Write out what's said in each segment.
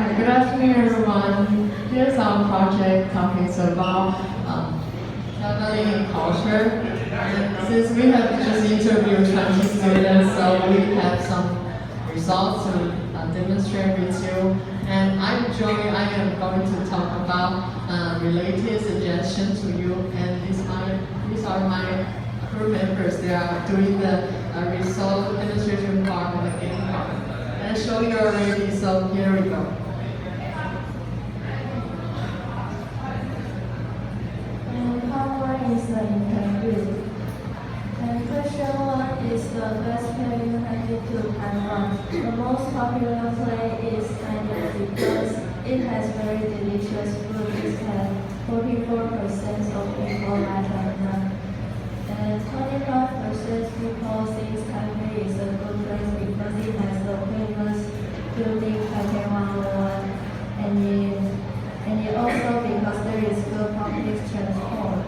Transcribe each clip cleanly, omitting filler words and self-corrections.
Good afternoon, everyone. Here's our project topic about traveling and culture. And since we have just interviewed 20 students, so we have some results to demonstrate with you. And I am going to talk about related suggestions to you. And these are my crew members. They are doing the result demonstration part and the game part. And I show you already, so here we go. Is the interview. And question one is the best play united to Taiwan. The most popular play is Chinese because it has very delicious food. It has 44% of people like Taiwan. And 25% people think Taipei is a good place because it has the famous building Taipei 101 and it also because there is good public transport.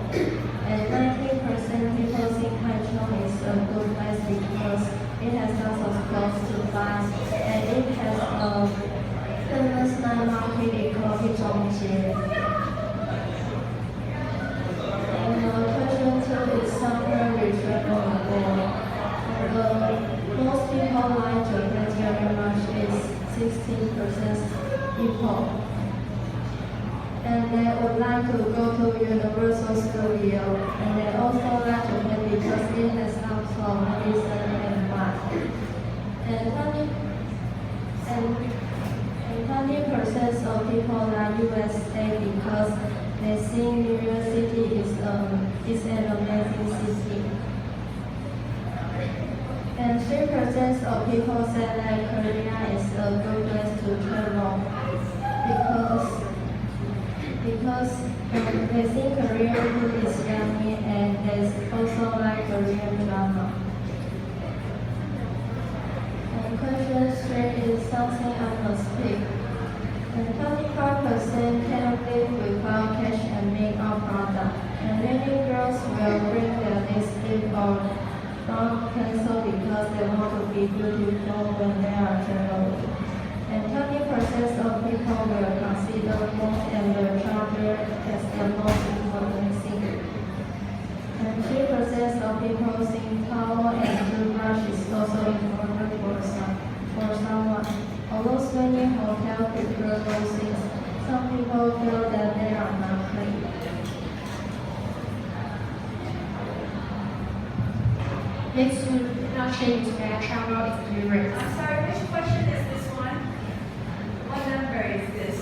And 90% people think Taichung is a good place because it has lots of clothes to buy and it has a famous night market called Zhongjie. And question two is somewhere retreat on the board. Most people like Japan very much is 16% people. And they would like to go to Universal Studio. And they also like Japan because it has lots of medicine and fun. And 20% of people like USA because they think New York City is an amazing city. And 3% of people say that Korea is a good place to travel because they think Korean food is yummy and they also like Korean drama. And question three is something I must pick. And 25% can live without cash and makeup product. And many girls will bring their lipstick or brow pencil because they want to be beautiful when they are traveling. And 20% of people will consider phone and the charger as the most important thing. And 3% of people think towel and toothbrush is also important for someone. Although many hotels prefer those things, some people feel that they are not clean. Next one, now change their travel experience. I'm sorry, which question is this one? What number is this?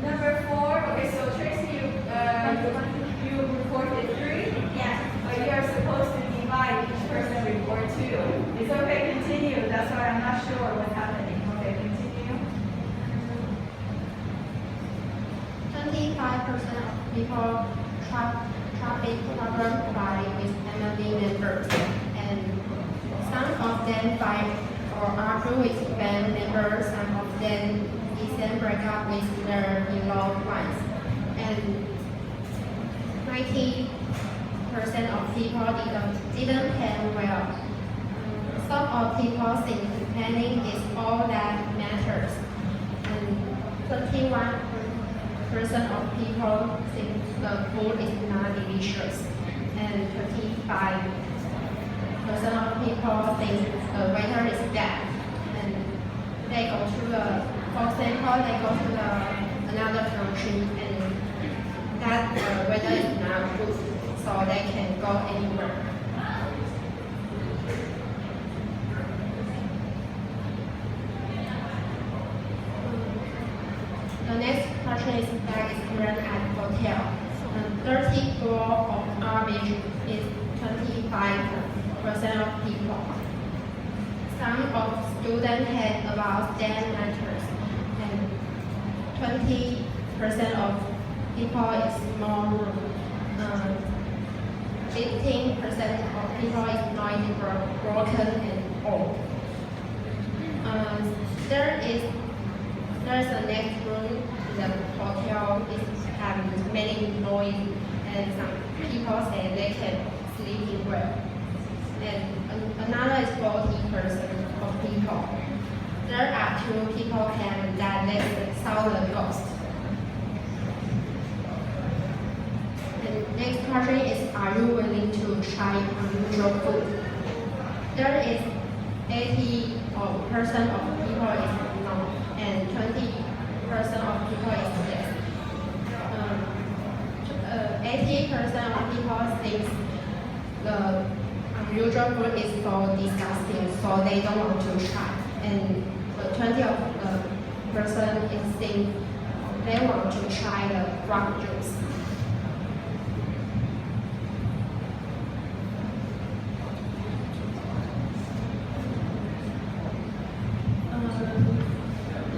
Number four. Okay, so Tracy, you reported 3. Yes. But you are supposed to divide each person report 2. It's okay, continue. That's why I'm not sure what's happening. Okay, continue. 25% of people traffic problem with family members, and some of them fight or argue with family members. Some of them even break up with their loved ones, and 90% of people didn't plan well. Some of people think planning is all that matters, and 21% of people think the food is not delicious, and 25% of people think the weather is bad, and they go to for example, they go to another country and that the weather is not good, so they can go anywhere. The next question is bag experience at hotel. 30 floor of average is 25% of people. Some of students have about 10 matters, and 20% of people is small room. 15% of people is noisy, broken, and old. There's a next room in the hotel is having many noise, and and some people say they can sleep in well. And another is 40% of people. There are 2 people can dilate southern ghost. The next question is, are you willing to try unusual food? There is 80% of people is no, and 20% of people is yes. 80% of people think the unusual food is so disgusting, so they don't want to try. And 20% is think they want to try the frog juice.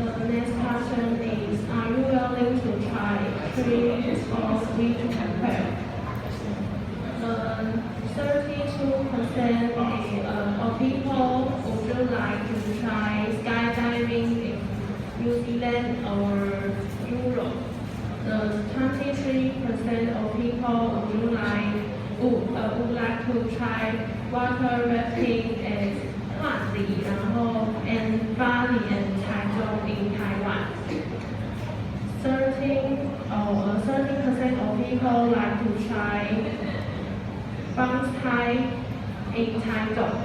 The next question is, are you willing to try trees or sweet pepper? 32% of people would like to try skydiving in New Zealand or Europe. 23% of people would like to try water rafting at 万里, and Bali and Taichung in Taiwan. 30% of people like to try bounce high in Taichung.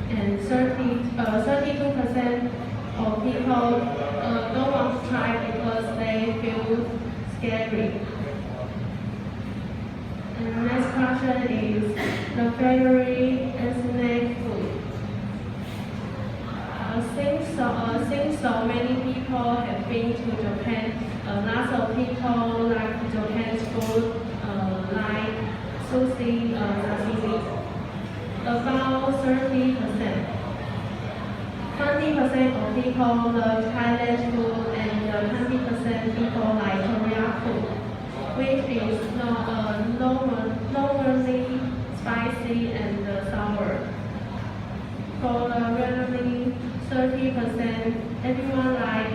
And 32% of people don't want to try because they feel scary. And the next question is the favorite snack food. Since so many people have been to Japan, lots of people like Japan's food, like sushi, sashimi. About 30%. 20% of people love Thailand food, and 20% people like Korean food, which is normally spicy and sour. For the remaining 30%, everyone likes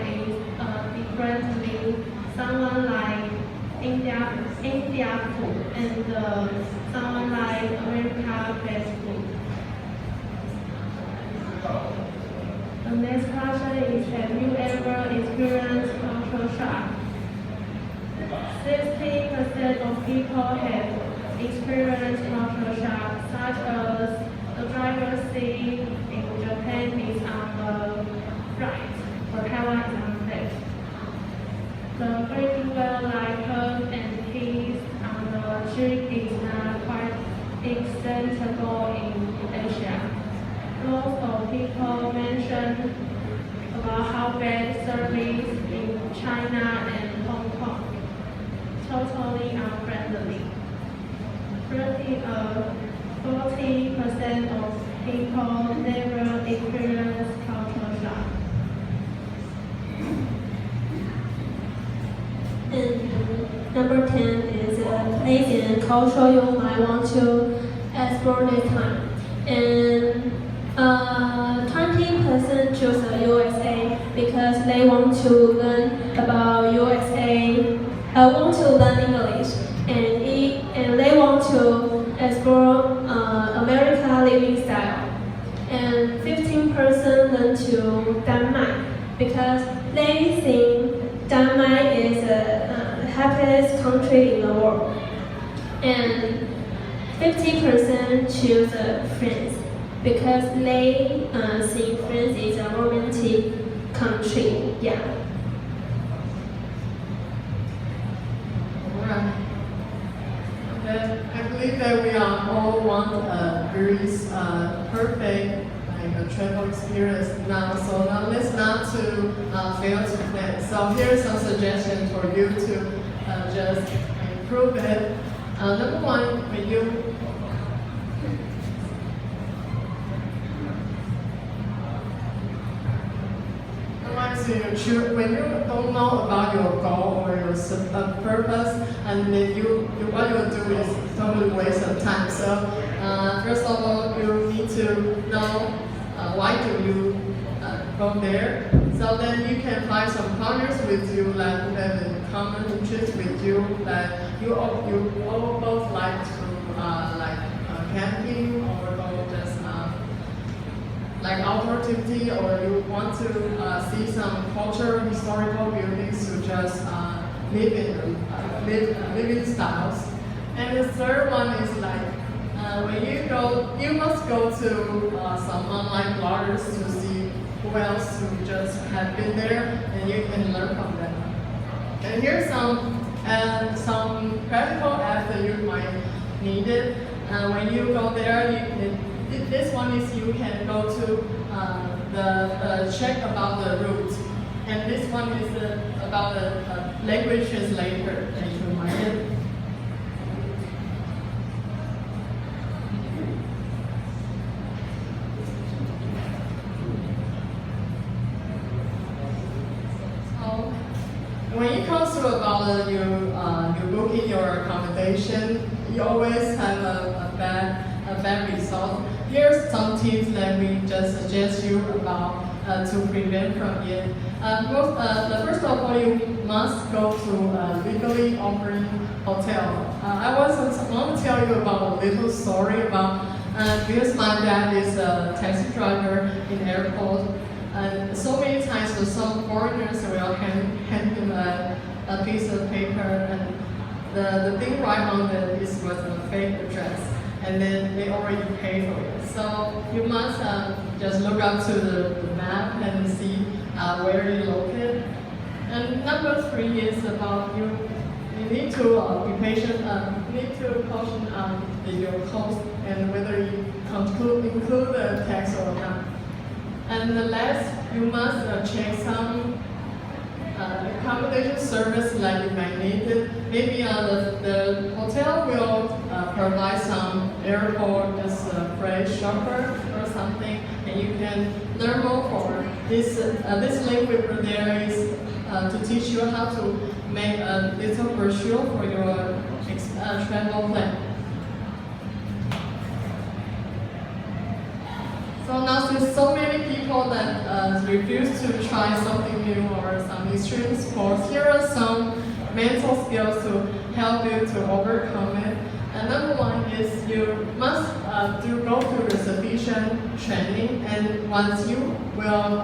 differently. Someone like India food, and someone like American fast food. The next question is, have you ever experienced culture shock? 60% of people have experienced culture shock, such as the driver's seat in Japan is on the right, for Taiwan is on the left. The breathing well like hug and kiss on the cheek is not quite acceptable in Asia. Lots of people mention about how bad service in China and Hong Kong. Totally unfriendly. 40% of people never experience culture shock. And number 10 is a place and culture you might want to explore next time. And 20% choose the USA because they want to learn about USA, want to learn English, and they want to explore American living style. And 15% learn to Denmark because they think Denmark is the happiest country in the world. And 50% choose France because they think France is a romantic country. Yeah. Alright. Okay. I believe that we are all want a very perfect travel experience now. So now let's not to fail to plan. So here's some suggestions for you to just improve it. Number one, when you when you don't know about your goal or your purpose, and then what you do is totally waste of time. So first of all, you need to know why do you go there. So then you can find some partners with you that who have a common interest with you, that you all both like to camping or go just like outdoor activity, or you want to see some cultural historical buildings to just living styles. And the third one is like when you go, you must go to some online bloggers to see who else who just have been there, and you can learn from them. And here's some practical apps that you might need it. When you go there, this one is you can go to the check about the route, and this one is about the language translator that you might get. When it comes to about you booking your accommodation, you always have a bad result. Here's some tips that we just suggest you about to prevent from it. The first of all, you must go to a legally operating hotel. I want to tell you about a little story about because my dad is a taxi driver in airport. So many times, some foreigners will hand him a piece of paper, and the thing right on it was a fake address, and then they already paid for it. So you must just look up to the map and see where you're located. And number 3 is about you need to be patient. You need to caution your cost and whether you include the tax or not. And the last, you must check some accommodation service like you might need it. Maybe the hotel will provide some airport just fresh shopper or something, and you can learn more for this. This link we put there is to teach you how to make a little brochure for your travel plan. So now, since so many people that refuse to try something new or some extreme sports, here are some mental skills to help you to overcome it. And number 1 is you must go through the sufficient training, and once you know well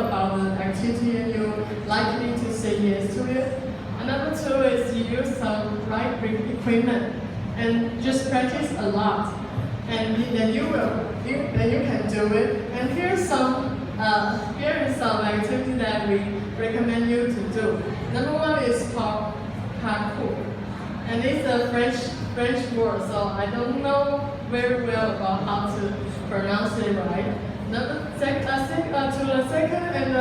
about the activity, and you're likely to say yes to it. And number 2 is you use some right equipment and just practice a lot. And then you can do it. And here is some activity that we recommend you to do. Number 1 is called parkour, and it's a French word, so I don't know very well about how to pronounce it right. To the second, and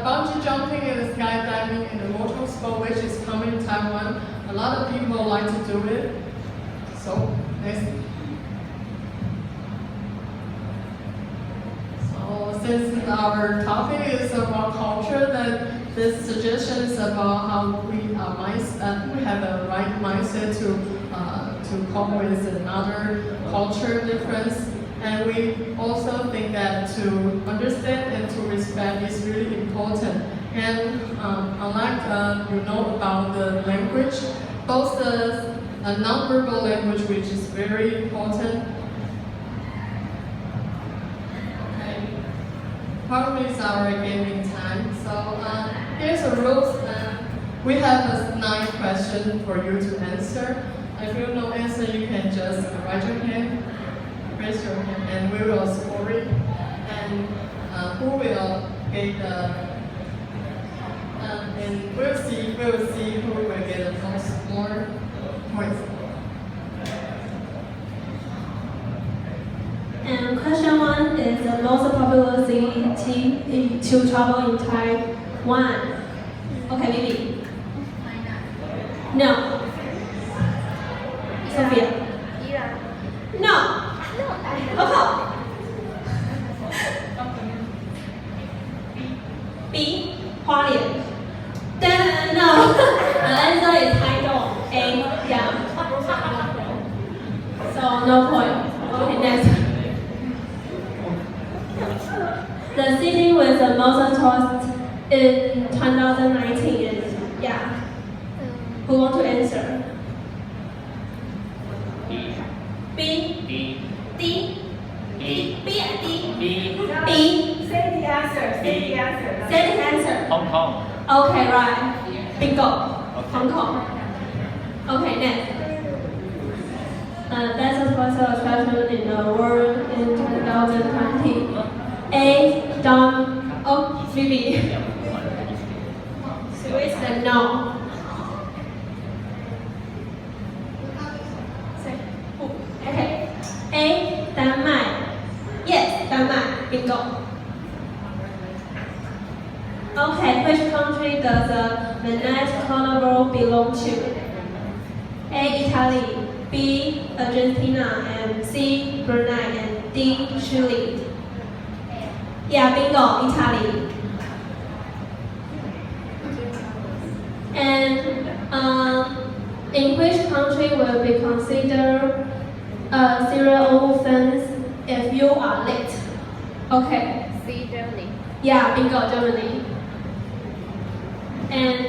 bungee jumping and skydiving and the motor sport, which is common in Taiwan. A lot of people like to do it. So next. Since our topic is about culture, that this suggestion is about how we have a right mindset to cope with another culture difference, and we also think that to understand and to respect is really important. And unlike you know about the language, both the nonverbal language, which is very important. Probably it's our gaming time. So here's the rules. We have a 9 question for you to answer. If you don't answer, you can just raise your hand, and we will score it. And who will get and we'll see who will get the most more points. And question 1 is the most popular city to travel in Taiwan. Okay, Vivi. No. Sophia. No. Coco. B. 花莲. Then no. The answer is Taichung. A. Yeah. So no point. Okay, next. The city with the most tourists in 2019 is, yeah. Who want to answer? B. B. D. B. B. D. B. B. Say the answer. Say the answer. Say the answer. Hong Kong. Okay, right. Bingo. Okay. Hong Kong. Okay, next. That's a special attraction in the world in 2020. A. Dom. Oh, Vivi. Swiss and no. Okay. A. 丹麦. Yes, 丹麦. Bingo. Okay, which country does the Venice Carnival belong to? A. Italy, B. Argentina, and C. Brunei, and D. Chile. Yeah, bingo, Italy. And in which country will be considered a serial offense if you are late? Okay. C. Germany. Yeah, bingo, Germany. And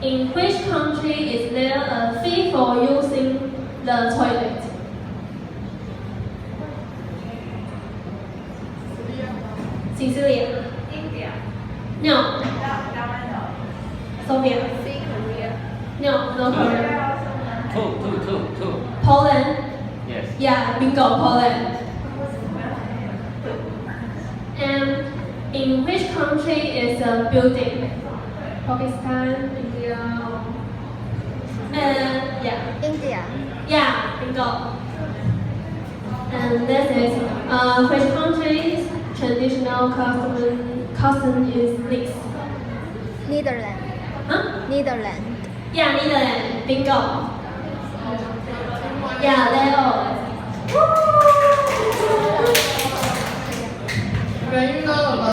in which country is there a fee for using the toilet? Sicilia. India. No. That one no. Soviet. C. Korea. No, no Korea. Korea also no. Two. Poland. Yes. Yeah, bingo, Poland. And in which country is a building? Pakistan, India. And yeah. India. Yeah, bingo. And this is which country's traditional custom is this? Netherlands. Huh? Netherlands. Yeah, Netherlands. Bingo. Yeah, they